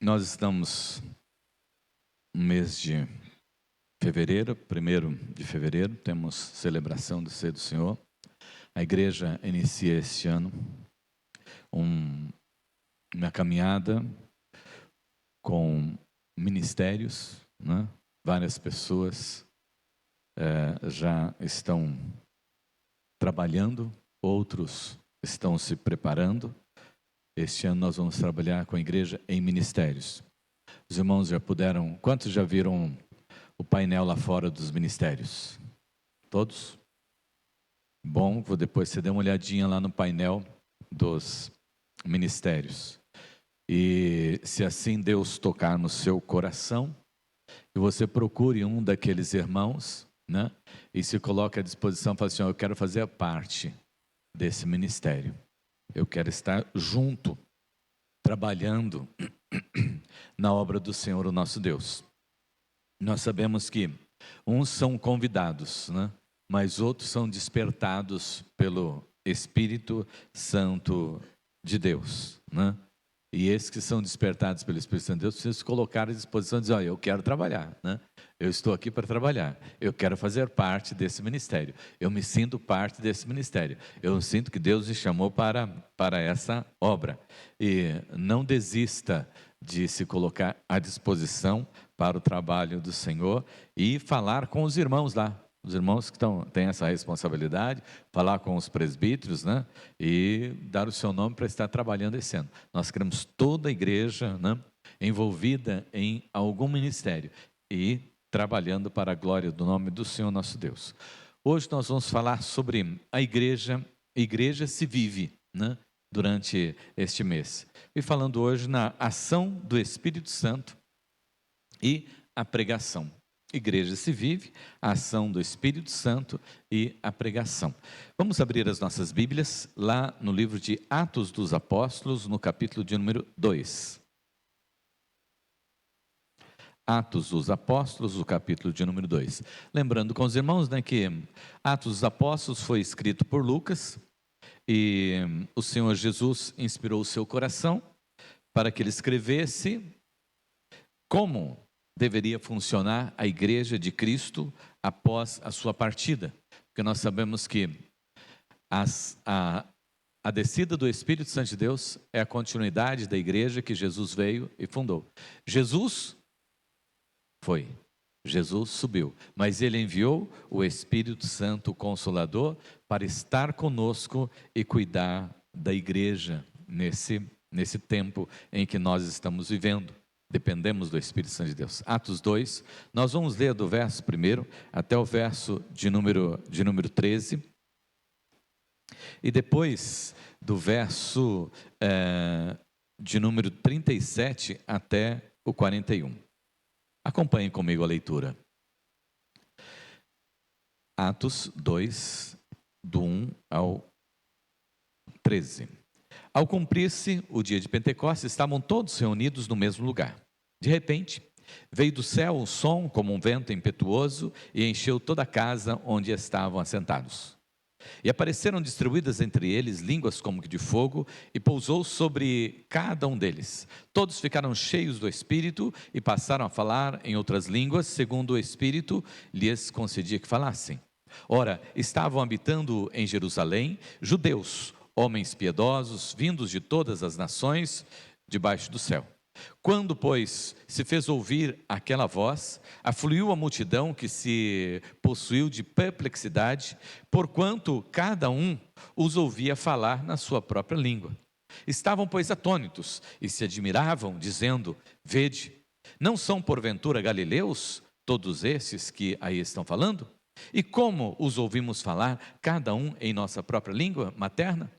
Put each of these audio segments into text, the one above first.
Nós estamos no mês de fevereiro, 1º de fevereiro, temos celebração do Ceia do Senhor. A igreja inicia este ano uma caminhada com ministérios, né? Várias pessoas já estão trabalhando, outros estão se preparando. Este ano nós vamos trabalhar com a igreja em ministérios. Os irmãos já puderam... Quantos já viram o painel lá fora dos ministérios? Todos? Bom, vou depois você dê uma olhadinha lá no painel dos ministérios. E se assim Deus tocar no seu coração, e você procure um daqueles irmãos, né? E se coloque à disposição e fala assim: eu quero fazer parte desse ministério. Eu quero estar junto, trabalhando na obra do Senhor, o nosso Deus. Nós sabemos que uns são convidados, né? Mas outros são despertados pelo Espírito Santo de Deus, né? E esses que são despertados pelo Espírito Santo de Deus precisam se colocar à disposição e dizer: olha, eu quero trabalhar, né? Eu estou aqui para trabalhar, eu quero fazer parte desse ministério, eu me sinto parte desse ministério, eu sinto que Deus me chamou para essa obra. E não desista de se colocar à disposição para o trabalho do Senhor e falar com os irmãos lá. Os irmãos que têm essa responsabilidade, falar com os presbíteros, né? E dar o seu nome para estar trabalhando esse ano. Nós queremos toda a igreja, né, envolvida em algum ministério e trabalhando para a glória do nome do Senhor nosso Deus. Hoje nós vamos falar sobre a igreja. A igreja se vive, né, durante este mês. E falando hoje na ação do Espírito Santo e a pregação. Igreja se vive, a ação do Espírito Santo e a pregação. Vamos abrir as nossas Bíblias lá no livro de Atos dos Apóstolos, no capítulo de número 2. Atos dos Apóstolos, o capítulo de número 2. Lembrando com os irmãos, né, que Atos dos Apóstolos foi escrito por Lucas e o Senhor Jesus inspirou o seu coração para que ele escrevesse como deveria funcionar a igreja de Cristo após a sua partida. Porque nós sabemos que a descida do Espírito Santo de Deus é a continuidade da igreja que Jesus veio e fundou. Jesus subiu, mas ele enviou o Espírito Santo Consolador para estar conosco e cuidar da igreja nesse tempo em que nós estamos vivendo. Dependemos do Espírito Santo de Deus. Atos 2, nós vamos ler do verso 1 até o verso de número 13. E depois do verso de número 37 até o 41. Acompanhem comigo a leitura. Atos 2, do 1 ao 13. Ao cumprir-se o dia de Pentecostes, estavam todos reunidos no mesmo lugar. De repente, veio do céu um som como um vento impetuoso e encheu toda a casa onde estavam assentados. E apareceram distribuídas entre eles línguas como que de fogo, e pousou sobre cada um deles. Todos ficaram cheios do Espírito e passaram a falar em outras línguas, segundo o Espírito lhes concedia que falassem. Ora, estavam habitando em Jerusalém judeus, homens piedosos, vindos de todas as nações debaixo do céu. Quando, pois, se fez ouvir aquela voz, afluiu a multidão que se possuiu de perplexidade, porquanto cada um os ouvia falar na sua própria língua. Estavam, pois, atônitos e se admiravam, dizendo: vede, não são porventura galileus todos esses que aí estão falando? E como os ouvimos falar, cada um em nossa própria língua materna?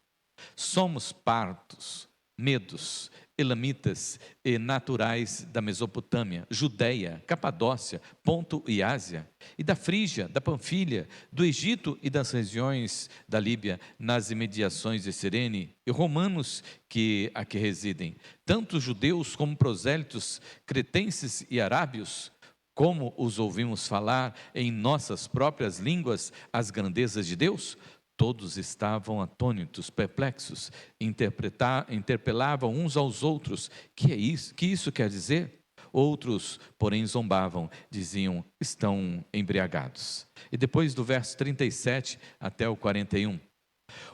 Somos partos, medos, elamitas e naturais da Mesopotâmia, Judeia, Capadócia, Ponto e Ásia, e da Frígia, da Panfilha, do Egito e das regiões da Líbia, nas imediações de Cirene, e romanos que aqui residem, tanto judeus como prosélitos, cretenses e arábios. Como os ouvimos falar em nossas próprias línguas as grandezas de Deus? Todos estavam atônitos, perplexos, interpelavam uns aos outros: que é isso? Que isso quer dizer? Outros, porém, zombavam, diziam: estão embriagados. E depois do verso 37 até o 41.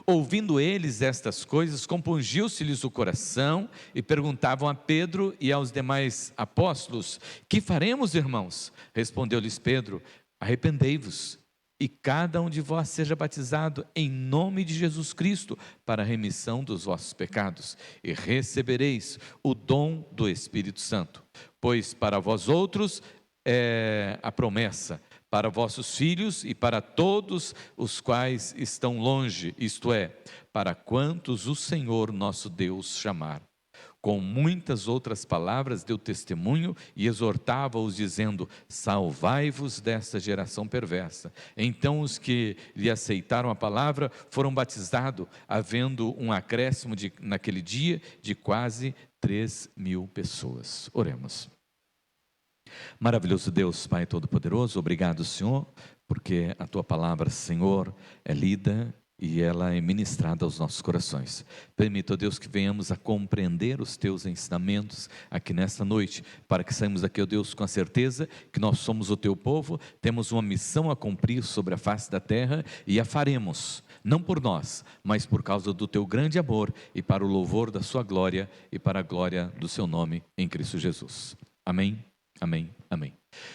Ouvindo eles estas coisas, compungiu-se-lhes o coração e perguntavam a Pedro e aos demais apóstolos: que faremos, irmãos? Respondeu-lhes Pedro: arrependei-vos e cada um de vós seja batizado em nome de Jesus Cristo para a remissão dos vossos pecados, e recebereis o dom do Espírito Santo. Pois para vós outros é a promessa, para vossos filhos e para todos os quais estão longe, isto é, para quantos o Senhor nosso Deus chamar. Com muitas outras palavras deu testemunho e exortava-os, dizendo: salvai-vos desta geração perversa. Então os que lhe aceitaram a palavra foram batizados, havendo um acréscimo naquele dia de quase 3.000 pessoas. Oremos. Maravilhoso Deus, Pai Todo-Poderoso, obrigado, Senhor, porque a Tua palavra, Senhor, é lida e ela é ministrada aos nossos corações. Permita, ó Deus, que venhamos a compreender os Teus ensinamentos aqui nesta noite, para que saímos daqui, ó Deus, com a certeza que nós somos o Teu povo, temos uma missão a cumprir sobre a face da terra e a faremos, não por nós, mas por causa do Teu grande amor e para o louvor da Sua glória e para a glória do Seu nome em Cristo Jesus. Amém, amém, amém.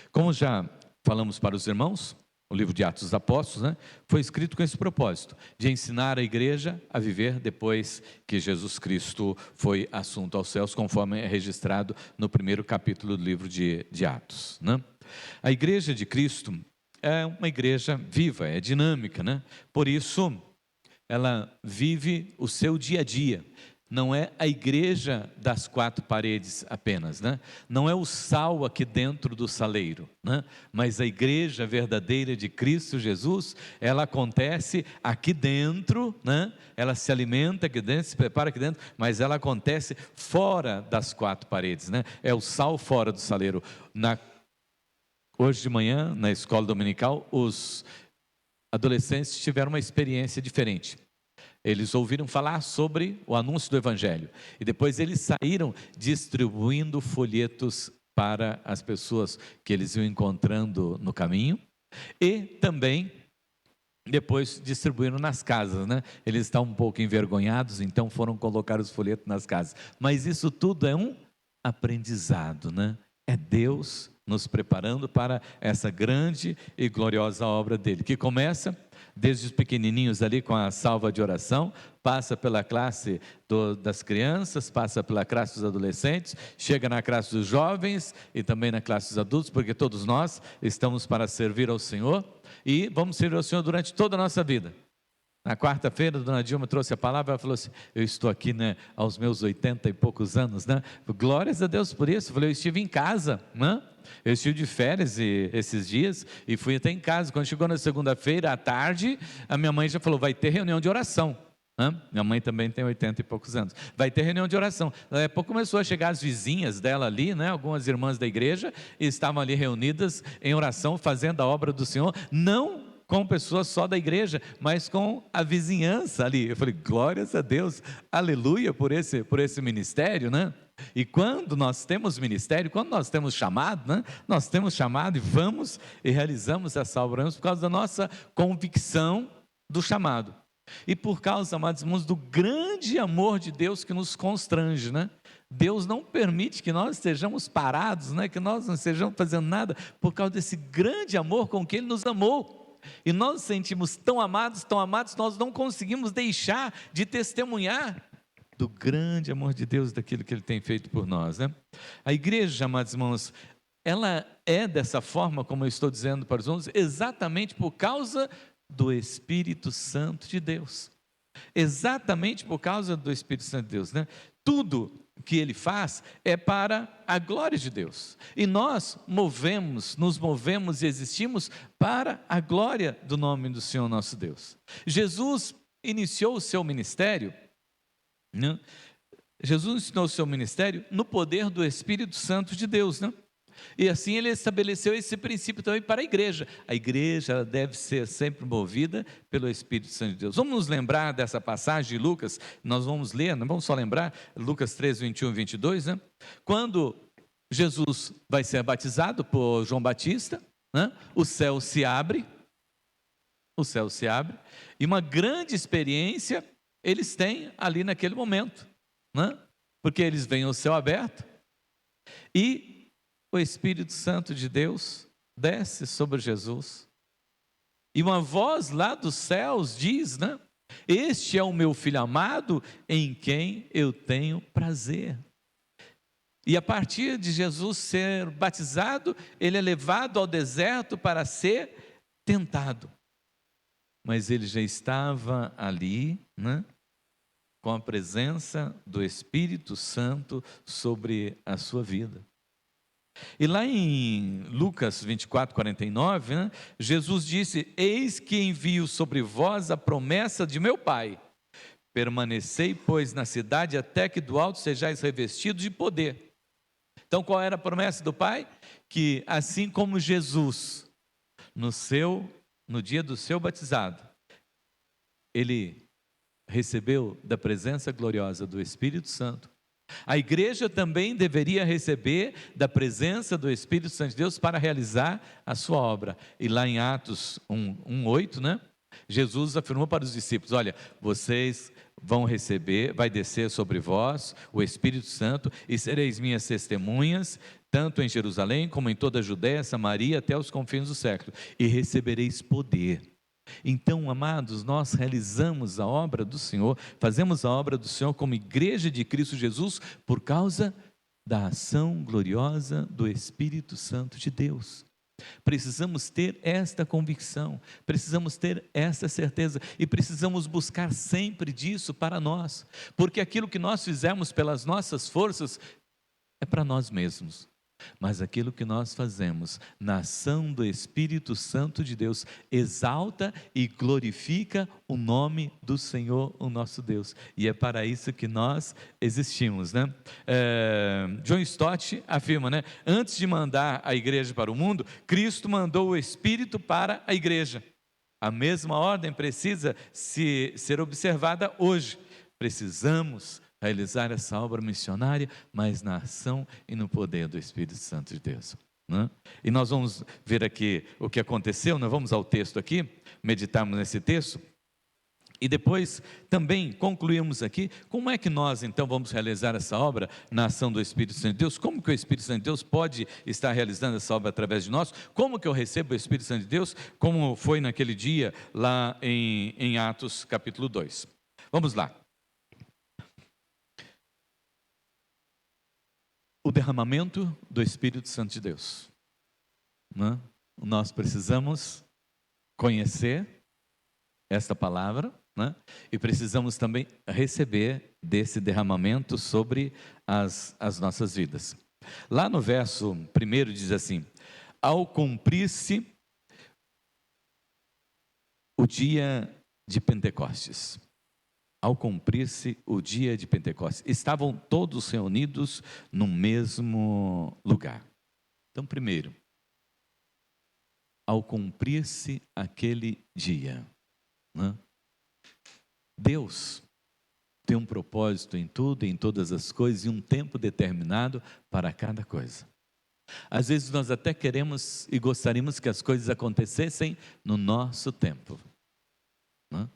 Como já falamos para os irmãos, o livro de Atos dos Apóstolos, foi escrito com esse propósito, de ensinar a igreja a viver depois que Jesus Cristo foi assunto aos céus, conforme é registrado no primeiro capítulo do livro de Atos. A igreja de Cristo é uma igreja viva, é dinâmica, por isso ela vive o seu dia a dia. Não é a igreja das quatro paredes apenas, não é o sal aqui dentro do saleiro, mas a igreja verdadeira de Cristo Jesus, ela acontece aqui dentro, ela se alimenta aqui dentro, se prepara aqui dentro, mas ela acontece fora das quatro paredes, é o sal fora do saleiro. Hoje de manhã, na escola dominical, os adolescentes tiveram uma experiência diferente. Eles ouviram falar sobre o anúncio do Evangelho e depois eles saíram distribuindo folhetos para as pessoas que eles iam encontrando no caminho e também depois distribuíram nas casas, Eles estavam um pouco envergonhados, então foram colocar os folhetos nas casas. Mas isso tudo é um aprendizado, É Deus nos preparando para essa grande e gloriosa obra dele, que começa desde os pequenininhos ali com a salva de oração, passa pela classe das crianças, passa pela classe dos adolescentes, chega na classe dos jovens e também na classe dos adultos, porque todos nós estamos para servir ao Senhor e vamos servir ao Senhor durante toda a nossa vida. Na quarta-feira, a dona Dilma trouxe a palavra, ela falou assim: eu estou aqui aos meus 80 e poucos anos, glórias a Deus por isso. Eu falei: eu estive em casa, eu estive de férias esses dias e fui até em casa. Quando chegou na segunda-feira à tarde, a minha mãe já falou: vai ter reunião de oração. Minha mãe também tem 80 e poucos anos. Vai ter reunião de oração. Daí a pouco começou a chegar as vizinhas dela ali, algumas irmãs da igreja, e estavam ali reunidas em oração, fazendo a obra do Senhor, não com pessoas só da igreja, mas com a vizinhança ali. Eu falei: glórias a Deus, aleluia por esse ministério, E quando nós temos ministério, quando nós temos chamado, nós temos chamado e vamos e realizamos essa obra por causa da nossa convicção do chamado. E por causa, amados irmãos, do grande amor de Deus que nos constrange, Deus não permite que nós estejamos parados, que nós não estejamos fazendo nada, por causa desse grande amor com que Ele nos amou. E nós nos sentimos tão amados, nós não conseguimos deixar de testemunhar do grande amor de Deus, daquilo que Ele tem feito por nós. A igreja, amados irmãos, ela é dessa forma, como eu estou dizendo para os irmãos, exatamente por causa do Espírito Santo de Deus. Exatamente por causa do Espírito Santo de Deus. Tudo que Ele faz é para a glória de Deus, e nós nos movemos e existimos para a glória do nome do Senhor nosso Deus. Jesus iniciou o seu ministério, Jesus ensinou o seu ministério no poder do Espírito Santo de Deus, E assim ele estabeleceu esse princípio também para a igreja. A igreja ela deve ser sempre movida pelo Espírito Santo de Deus. Vamos nos lembrar dessa passagem de Lucas, nós vamos ler, não vamos só lembrar, Lucas 13, 21 e 22, né? Quando Jesus vai ser batizado por João Batista, né? O céu se abre, e uma grande experiência eles têm ali naquele momento, né? Porque eles veem o céu aberto, e o Espírito Santo de Deus desce sobre Jesus, e uma voz lá dos céus diz, né? Este é o meu filho amado, em quem eu tenho prazer. E a partir de Jesus ser batizado, ele é levado ao deserto para ser tentado. Mas ele já estava ali, né? Com a presença do Espírito Santo sobre a sua vida. E lá em Lucas 24, 49, né, Jesus disse: eis que envio sobre vós a promessa de meu Pai. Permanecei, pois, na cidade, até que do alto sejais revestidos de poder. Então, qual era a promessa do Pai? Que assim como Jesus, no dia do seu batizado, ele recebeu da presença gloriosa do Espírito Santo, a igreja também deveria receber da presença do Espírito Santo de Deus para realizar a sua obra. E lá em Atos 1:8, né? Jesus afirmou para os discípulos: olha, vocês vão receber, vai descer sobre vós o Espírito Santo, e sereis minhas testemunhas, tanto em Jerusalém como em toda a Judéia, Samaria, até os confins do século, e recebereis poder. Então, amados, nós realizamos a obra do Senhor, fazemos a obra do Senhor como igreja de Cristo Jesus, por causa da ação gloriosa do Espírito Santo de Deus. Precisamos ter esta convicção, precisamos ter esta certeza, e precisamos buscar sempre disso para nós, porque aquilo que nós fizemos pelas nossas forças é para nós mesmos. Mas aquilo que nós fazemos na ação do Espírito Santo de Deus exalta e glorifica o nome do Senhor, o nosso Deus, e é para isso que nós existimos, né? John Stott afirma, né? Antes de mandar a igreja para o mundo, Cristo mandou o Espírito para a igreja. A mesma ordem precisa ser observada hoje. Precisamos realizar essa obra missionária, mas na ação e no poder do Espírito Santo de Deus, né? E nós vamos ver aqui o que aconteceu, nós vamos ao texto aqui, meditarmos nesse texto, e depois também concluímos aqui, como é que nós então vamos realizar essa obra na ação do Espírito Santo de Deus, como que o Espírito Santo de Deus pode estar realizando essa obra através de nós, como que eu recebo o Espírito Santo de Deus, como foi naquele dia lá em Atos capítulo 2, vamos lá. O derramamento do Espírito Santo de Deus, né? Nós precisamos conhecer esta palavra, né? E precisamos também receber desse derramamento sobre as nossas vidas. Lá no verso 1 diz assim: ao cumprir-se o dia de Pentecostes. Ao cumprir-se o dia de Pentecostes, estavam todos reunidos no mesmo lugar. Então, primeiro, ao cumprir-se aquele dia, né? Deus tem um propósito em tudo, em todas as coisas, e um tempo determinado para cada coisa. Às vezes nós até queremos e gostaríamos que as coisas acontecessem no nosso tempo, né?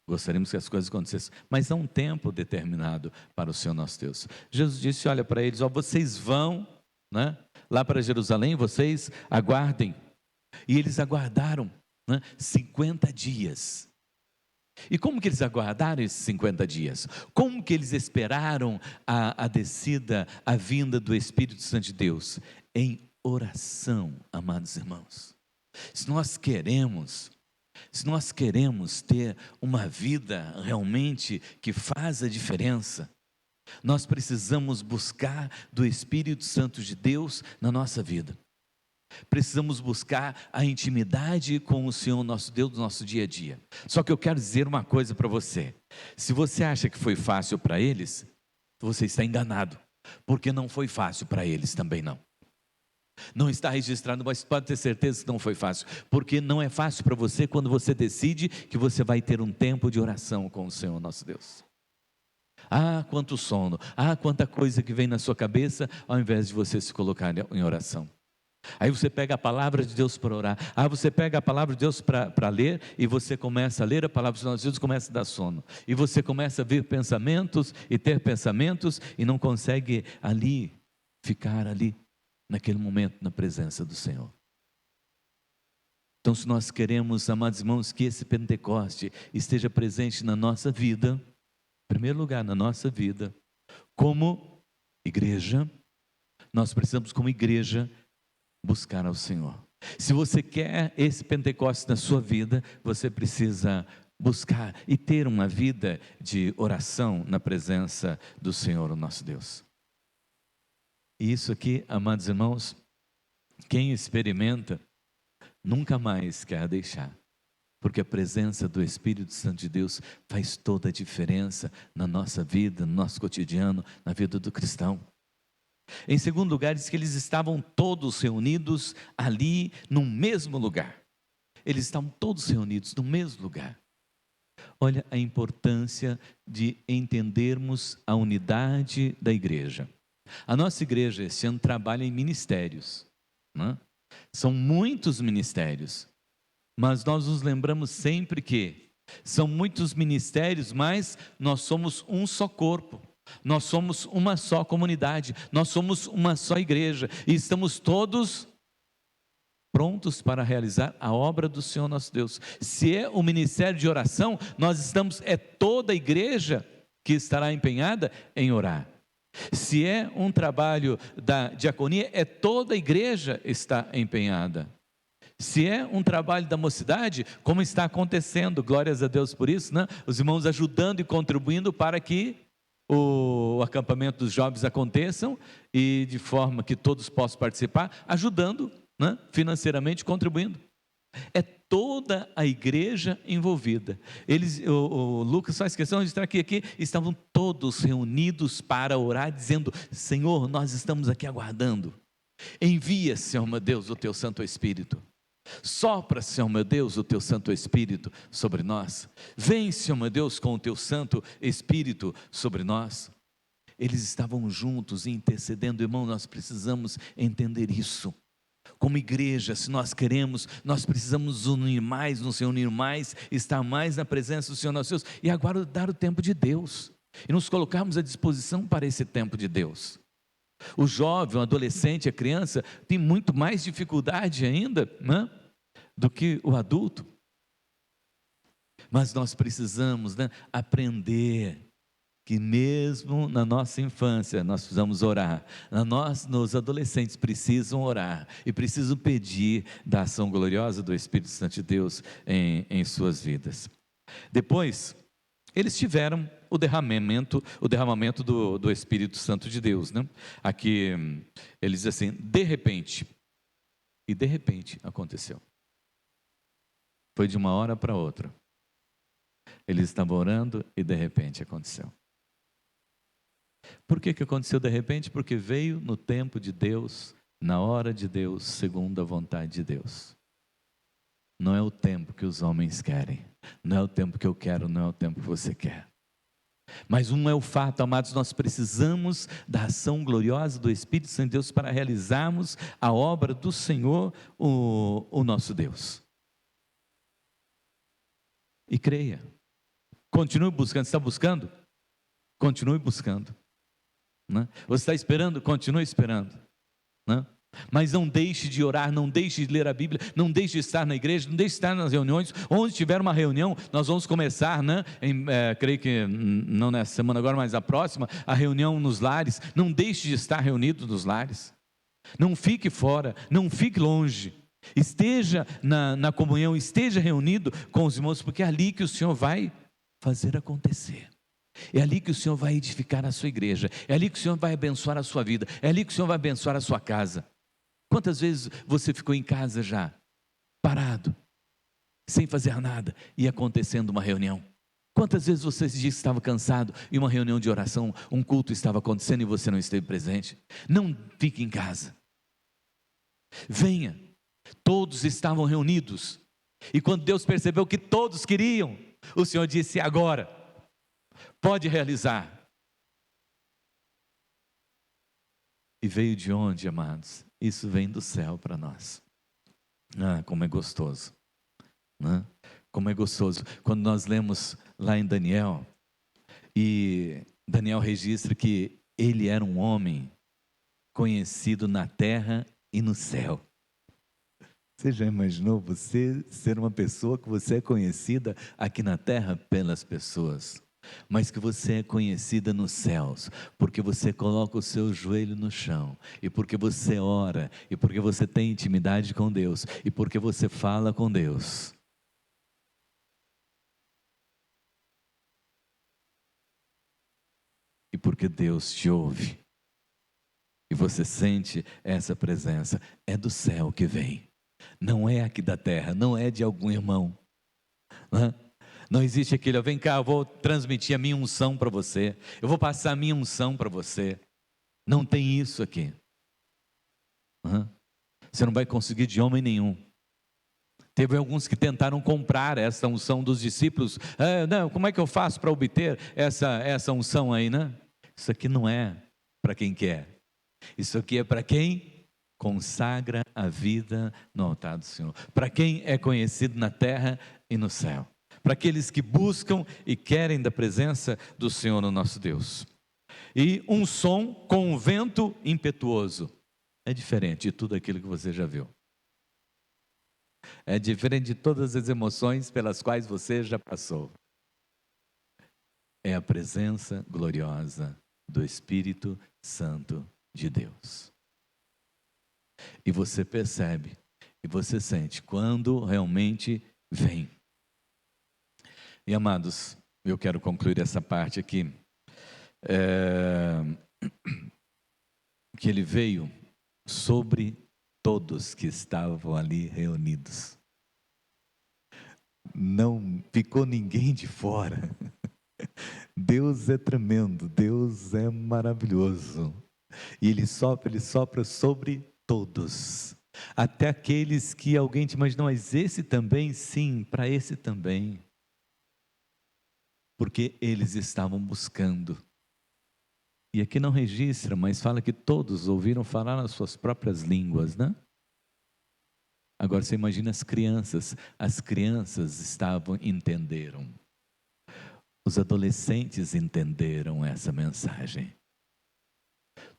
Gostaríamos que as coisas acontecessem, mas há um tempo determinado para o Senhor nosso Deus. Jesus disse, olha para eles, vocês vão, né, lá para Jerusalém, vocês aguardem. E eles aguardaram, né, 50 dias. E como que eles aguardaram esses 50 dias? Como que eles esperaram a descida, a vinda do Espírito Santo de Deus? Em oração, amados irmãos. Se nós queremos ter uma vida realmente que faz a diferença, nós precisamos buscar do Espírito Santo de Deus na nossa vida. Precisamos buscar a intimidade com o Senhor nosso Deus no nosso dia a dia. Só que eu quero dizer uma coisa para você: se você acha que foi fácil para eles, você está enganado, porque não foi fácil para eles também não. Não está registrado, mas pode ter certeza que não foi fácil, porque não é fácil para você quando você decide que você vai ter um tempo de oração com o Senhor nosso Deus. Ah, quanto sono, ah, quanta coisa que vem na sua cabeça, ao invés de você se colocar em oração. Aí você pega a palavra de Deus para orar, você pega a palavra de Deus para ler, e você começa a ler a palavra de Deus, começa a dar sono, e você começa a ver pensamentos, e ter pensamentos, e não consegue ficar ali, naquele momento, na presença do Senhor. Então, se nós queremos, amados irmãos, que esse Pentecoste esteja presente na nossa vida, em primeiro lugar, na nossa vida, como igreja, nós precisamos, como igreja, buscar ao Senhor. Se você quer esse Pentecoste na sua vida, você precisa buscar e ter uma vida de oração na presença do Senhor, o nosso Deus. E isso aqui, amados irmãos, quem experimenta, nunca mais quer deixar, porque a presença do Espírito Santo de Deus faz toda a diferença na nossa vida, no nosso cotidiano, na vida do cristão. Em segundo lugar, diz que eles estavam todos reunidos ali no mesmo lugar. Eles estavam todos reunidos no mesmo lugar. Olha a importância de entendermos a unidade da igreja. A nossa igreja esse ano trabalha em ministérios, né? São muitos ministérios, mas nós nos lembramos sempre que são muitos ministérios, mas nós somos um só corpo, nós somos uma só comunidade, nós somos uma só igreja, e estamos todos prontos para realizar a obra do Senhor nosso Deus. Se é o ministério de oração, nós estamos, toda a igreja que estará empenhada em orar. Se é um trabalho da diaconia, toda a igreja está empenhada. Se é um trabalho da mocidade, como está acontecendo, glórias a Deus por isso, né? Os irmãos ajudando e contribuindo para que o acampamento dos jovens aconteçam, e de forma que todos possam participar, ajudando, né? Financeiramente, contribuindo. Toda a igreja envolvida. O Lucas faz questão de estar aqui, estavam todos reunidos para orar, dizendo: Senhor, nós estamos aqui aguardando. Envia, Senhor meu Deus, o teu Santo Espírito. Sopra, Senhor meu Deus, o teu Santo Espírito sobre nós. Vem, Senhor meu Deus, com o teu Santo Espírito sobre nós. Eles estavam juntos intercedendo. Irmão, nós precisamos entender isso. Como igreja, se nós queremos, nós precisamos unir mais, nos reunir mais, estar mais na presença do Senhor nosso Deus, e aguardar o tempo de Deus, e nos colocarmos à disposição para esse tempo de Deus. O jovem, o adolescente, a criança, tem muito mais dificuldade ainda, né, do que o adulto. Mas nós precisamos, né, aprender que mesmo na nossa infância nós precisamos orar. Nos adolescentes precisam orar e precisam pedir da ação gloriosa do Espírito Santo de Deus em suas vidas. Depois, eles tiveram o derramamento do Espírito Santo de Deus, né? Aqui ele diz assim: de repente, e de repente aconteceu. Foi de uma hora para outra. Eles estavam orando e de repente aconteceu. Por que aconteceu de repente? Porque veio no tempo de Deus, na hora de Deus, segundo a vontade de Deus. Não é o tempo que os homens querem, não é o tempo que eu quero, não é o tempo que você quer. Mas um é o fato, amados, nós precisamos da ação gloriosa do Espírito Santo de Deus para realizarmos a obra do Senhor, o nosso Deus. E creia, continue buscando. Você está buscando? Continue buscando. Né? Você está esperando? Continue esperando. Né? Mas não deixe de orar, não deixe de ler a Bíblia, não deixe de estar na igreja, não deixe de estar nas reuniões. Onde tiver uma reunião, nós vamos começar, né? Creio que não nessa semana agora, mas a próxima, a reunião nos lares. Não deixe de estar reunido nos lares. Não fique fora, não fique longe. Esteja na comunhão, esteja reunido com os irmãos, porque é ali que o Senhor vai fazer acontecer. É ali que o Senhor vai edificar a sua igreja, é ali que o Senhor vai abençoar a sua vida, é ali que o Senhor vai abençoar a sua casa. Quantas vezes você ficou em casa já, parado, sem fazer nada, e acontecendo uma reunião? Quantas vezes você disse que estava cansado e uma reunião de oração, um culto estava acontecendo e você não esteve presente? Não fique em casa. venha. Todos estavam reunidos, e quando Deus percebeu que todos queriam, o Senhor disse: agora, pode realizar. E veio de onde, amados? Isso vem do céu para nós. Ah, como é gostoso, né? Como é gostoso. Quando nós lemos lá em Daniel, e Daniel registra que ele era um homem conhecido na terra e no céu. Você já imaginou você ser uma pessoa que você é conhecida aqui na terra pelas pessoas, mas que você é conhecida nos céus, porque você coloca o seu joelho no chão, e porque você ora, e porque você tem intimidade com Deus, e porque você fala com Deus. E porque Deus te ouve, e você sente essa presença, é do céu que vem, não é aqui da terra, não é de algum irmão, né? Não existe aquele: vem cá, eu vou transmitir a minha unção para você, eu vou passar a minha unção para você. Não tem isso aqui. Você não vai conseguir de homem nenhum. Teve alguns que tentaram comprar essa unção dos discípulos. Não, como é que eu faço para obter essa unção aí, né? Isso aqui não é para quem quer. Isso aqui é para quem consagra a vida no altar do Senhor. Para quem é conhecido na terra e no céu. Para aqueles que buscam e querem da presença do Senhor, no nosso Deus. E um som com um vento impetuoso. É diferente de tudo aquilo que você já viu. É diferente de todas as emoções pelas quais você já passou. É a presença gloriosa do Espírito Santo de Deus. E você percebe, e você sente, quando realmente vem. E amados, eu quero concluir essa parte aqui. Que ele veio sobre todos que estavam ali reunidos. Não ficou ninguém de fora. Deus é tremendo, Deus é maravilhoso. E Ele sopra sobre todos. Até aqueles que alguém te imagina: mas esse também? Sim, para esse também. Porque eles estavam buscando. E aqui não registra, mas fala que todos ouviram falar nas suas próprias línguas, né? Agora você imagina as crianças entenderam. Os adolescentes entenderam essa mensagem.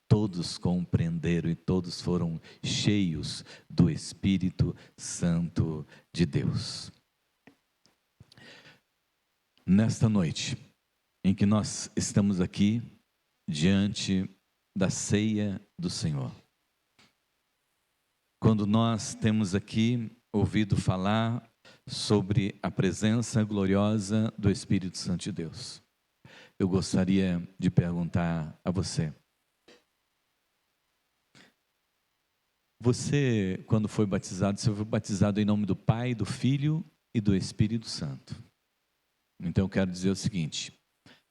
Todos compreenderam e todos foram cheios do Espírito Santo de Deus. Nesta noite, em que nós estamos aqui, diante da ceia do Senhor, quando nós temos aqui ouvido falar sobre a presença gloriosa do Espírito Santo de Deus, eu gostaria de perguntar a você: você, quando foi batizado, você foi batizado em nome do Pai, do Filho e do Espírito Santo? Então eu quero dizer o seguinte: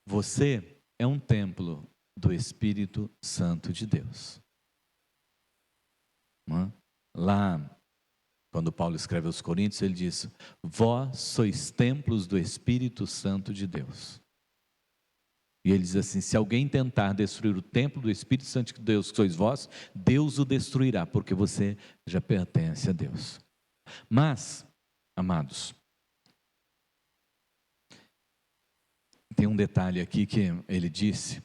você é um templo do Espírito Santo de Deus. Lá, quando Paulo escreve aos Coríntios, ele diz: vós sois templos do Espírito Santo de Deus. E ele diz assim: se alguém tentar destruir o templo do Espírito Santo de Deus, que sois vós, Deus o destruirá, porque você já pertence a Deus. Mas, amados, tem um detalhe aqui que ele disse,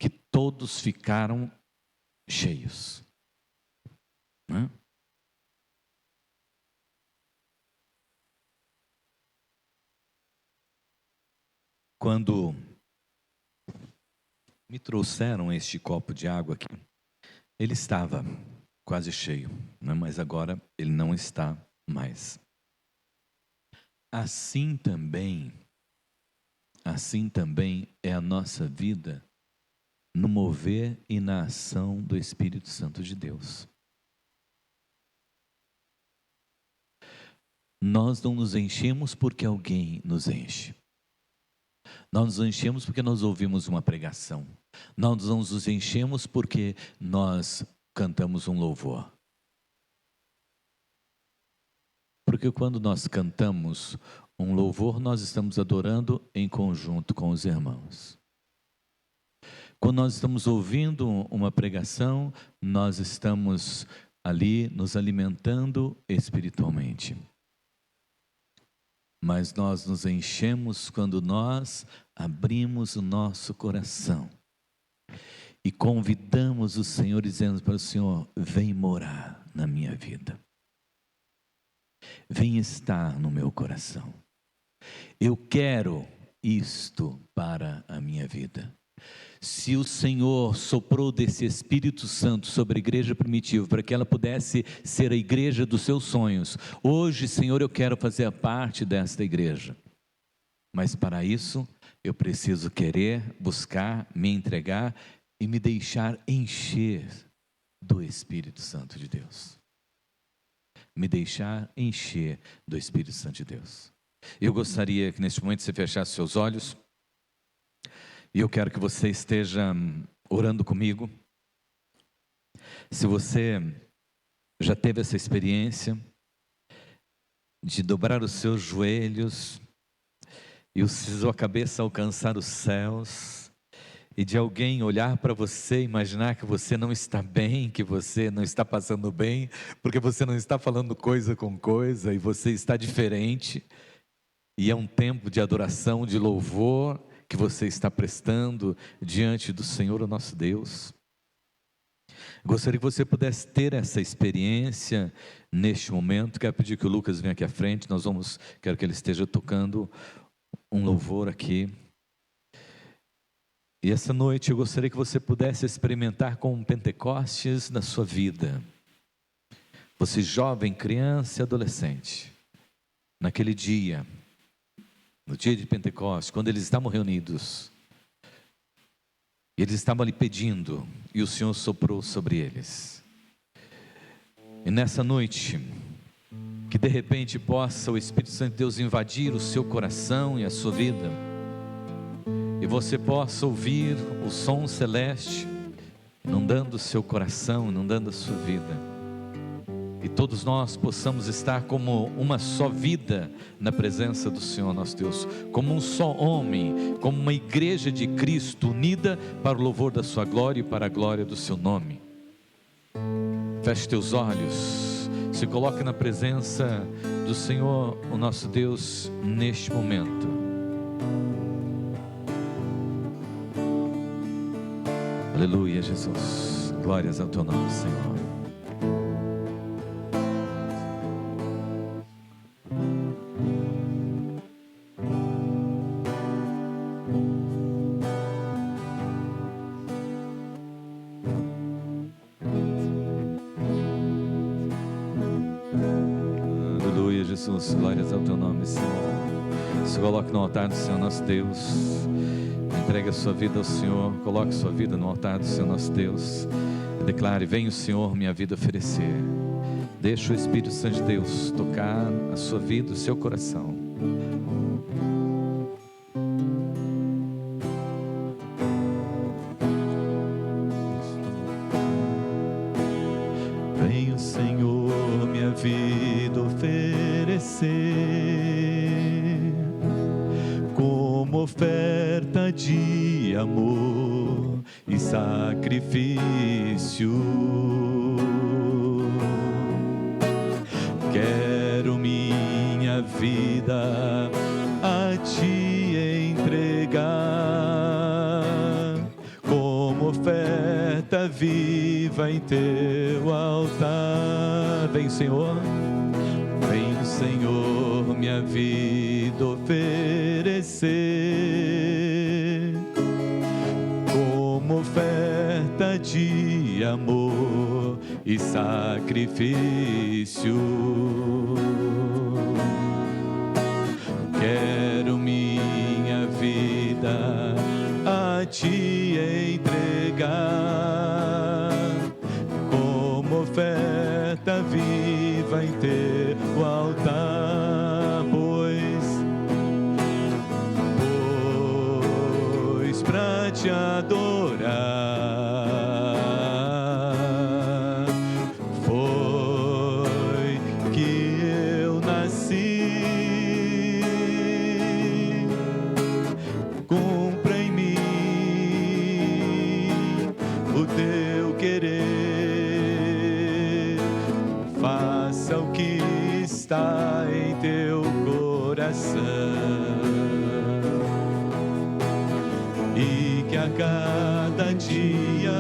que todos ficaram cheios. Né? Quando me trouxeram este copo de água aqui, ele estava quase cheio, né? Mas agora ele não está mais. Assim também é a nossa vida no mover e na ação do Espírito Santo de Deus. Nós não nos enchemos porque alguém nos enche. Nós nos enchemos porque nós ouvimos uma pregação. Nós não nos enchemos porque nós cantamos um louvor. porque quando nós cantamos um louvor, nós estamos adorando em conjunto com os irmãos. Quando nós estamos ouvindo uma pregação, nós estamos ali nos alimentando espiritualmente. Mas nós nos enchemos quando nós abrimos o nosso coração e convidamos o Senhor, dizendo para o Senhor: vem morar na minha vida, vem estar no meu coração, eu quero isto para a minha vida. Se o Senhor soprou desse Espírito Santo sobre a igreja primitiva, para que ela pudesse ser a igreja dos seus sonhos, hoje, Senhor, eu quero fazer parte desta igreja. Mas para isso, eu preciso querer, buscar, me entregar e me deixar encher do Espírito Santo de Deus. Me deixar encher do Espírito Santo de Deus. Eu gostaria que neste momento você fechasse seus olhos. E eu quero que você esteja orando comigo. Se você já teve essa experiência de dobrar os seus joelhos e sua cabeça alcançar os céus, e de alguém olhar para você e imaginar que você não está bem, que você não está passando bem, porque você não está falando coisa com coisa e você está diferente, e é um tempo de adoração, de louvor, que você está prestando diante do Senhor, o nosso Deus. Gostaria que você pudesse ter essa experiência neste momento. Quero pedir que o Lucas venha aqui à frente. Quero que ele esteja tocando um louvor aqui. E essa noite eu gostaria que você pudesse experimentar com um Pentecostes na sua vida. Você jovem, criança e adolescente, naquele dia, no dia de Pentecostes, quando eles estavam reunidos, eles estavam ali pedindo, e o Senhor soprou sobre eles. E nessa noite, que de repente possa o Espírito Santo de Deus invadir o seu coração e a sua vida, e você possa ouvir o som celeste, inundando o seu coração, inundando a sua vida. E todos nós possamos estar como uma só vida na presença do Senhor nosso Deus, como um só homem, como uma igreja de Cristo unida para o louvor da sua glória e para a glória do seu nome. Feche teus olhos, se coloque na presença do Senhor, o nosso Deus, neste momento. Aleluia, Jesus, glórias ao teu nome, Senhor. Jesus, glórias ao teu nome, Senhor. Se coloque no altar do Senhor nosso Deus, entregue a sua vida ao Senhor, coloque sua vida no altar do Senhor nosso Deus, e declare: vem o Senhor minha vida oferecer. Deixa o Espírito Santo de Deus tocar a sua vida, o seu coração. Vem o Senhor minha vida oferecer como oferta de amor e sacrifício. Quero minha vida a te entregar como oferta viva em teu altar. Vem, Senhor. Vem, Senhor, minha vida oferecer como oferta de amor e sacrifício. Quero minha vida a te entregar como oferta viva em teu altar, pois pra te adorar foi que eu nasci. está em teu coração, e que a cada dia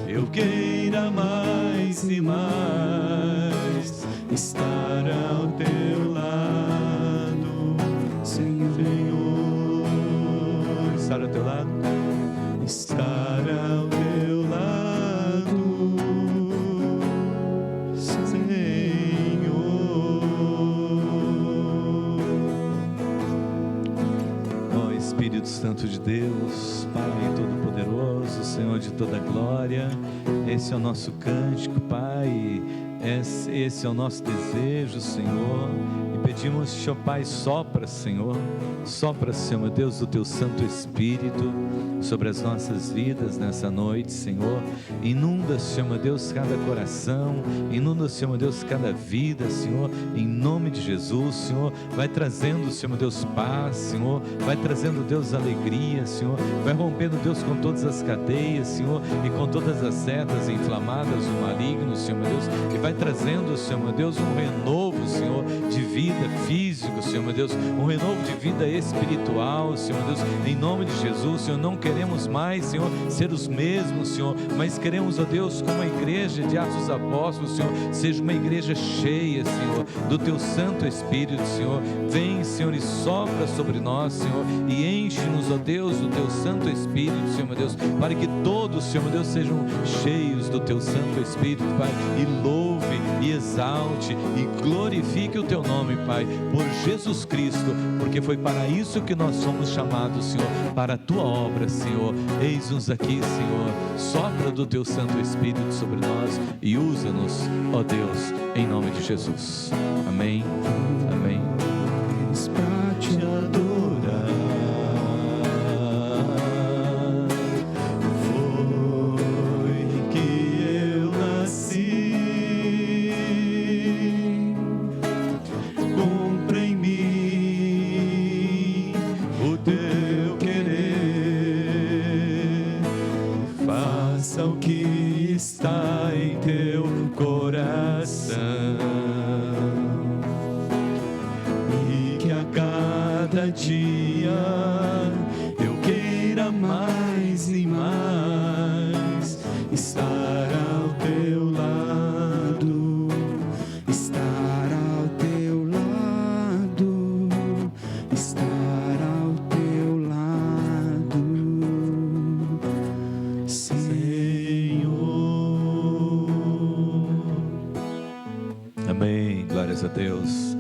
eu queira mais e mais estar ao teu lado, Senhor, estar ao teu lado, estar ao teu lado, Senhor. Ó Espírito Santo de Deus, Pai Todo-Poderoso, Senhor de toda glória, esse é o nosso cântico, Pai, esse é o nosso desejo, Senhor, e pedimos-te, ó Pai, sopra, Senhor, meu Deus, o teu Santo Espírito sobre as nossas vidas nessa noite, Senhor. Inunda, Senhor, meu Deus, cada coração, inunda, Senhor, meu Deus, cada vida, Senhor, em nome de Jesus, Senhor. Vai trazendo, Senhor, meu Deus, paz, Senhor, vai trazendo, Deus, alegria, Senhor, vai rompendo, Deus, com todas as cadeias, Senhor, e com todas as setas inflamadas do maligno, Senhor, meu Deus, e vai trazendo, Senhor, meu Deus, um renovo, Senhor, de vida físico, Senhor, meu Deus, um renovo de vida espiritual, Senhor, meu Deus, em nome de Jesus, Senhor. Não queremos mais, Senhor, ser os mesmos, Senhor, mas queremos, ó Deus, como a igreja de Atos dos Apóstolos, Senhor, seja uma igreja cheia, Senhor, do teu Santo Espírito, Senhor. Vem, Senhor, e sopra sobre nós, Senhor, e enche-nos, ó Deus, do teu Santo Espírito, Senhor, meu Deus, para que todos, Senhor, meu Deus, sejam cheios do teu Santo Espírito, Pai, e louve, e exalte, e glorifique o teu nome, Pai, por Jesus Cristo, porque foi para isso que nós somos chamados, Senhor, para a tua obra, Senhor. Eis-nos aqui, Senhor, sopra do teu Santo Espírito sobre nós e usa-nos, ó Deus, em nome de Jesus. Amém, amém. Para te adorar, foi que eu nasci. Cumpra em mim o teu querer, faça o que está em teu coração, e que a cada dia eu queira mais e mais estar ao teu lado, estar ao teu lado, estar ao teu lado, Senhor. Amém, glórias a Deus.